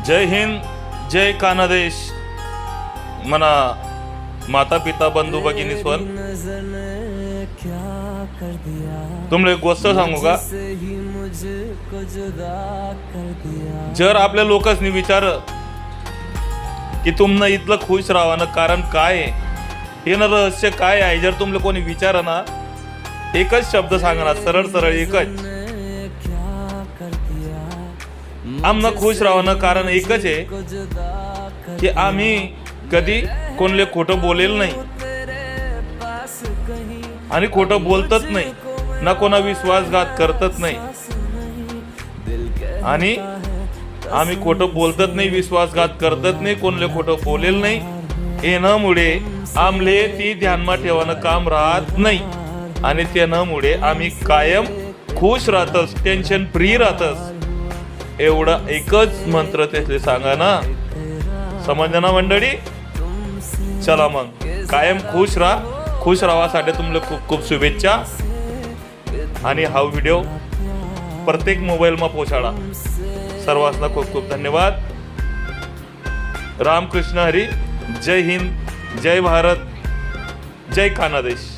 जय हिंद, जय कानादेश. म्हणा माता पिता बंधू भगिनी स्वन. तुम्हाला एक गोष्ट सांगू का? जर आपल्या लोकांनी विचार की तुमनं इथलं खुश राहावं कारण काय हे ना रहस्य काय आहे, जर तुम्हाला कोणी विचार ना एकच शब्द सांगणार, सरळ सरळ एकच, आमनं खुश राहावं कारण एकच आहे की आम्ही कधी कोणले खोटं बोलेल नाही आणि खोटं बोलतच नाही, ना कोणा विश्वासघात करतच नाही. आणि आम्ही खोटं बोलतच नाही, विश्वासघात करतच नाही, कोणले खोटं बोलेल नाही. येण्यामुळे आमले ती ध्यानमा ठेवणं काम राहत नाही आणि त्यामुळे आम्ही कायम खुश राहतच, टेन्शन फ्री राहतच. एवढा एकच मंत्र त्यातले सांगा ना, समजलं ना मंडळी? चला मग कायम खुश राहा, खुश राहासाठी तुम्हाला खूप खूप शुभेच्छा. आणि हा व्हिडिओ प्रत्येक मोबाईलमा पोचाडा. सर्वांना खूप खूप धन्यवाद. रामकृष्ण हरी. जय हिंद, जय भारत, जय कानादेश.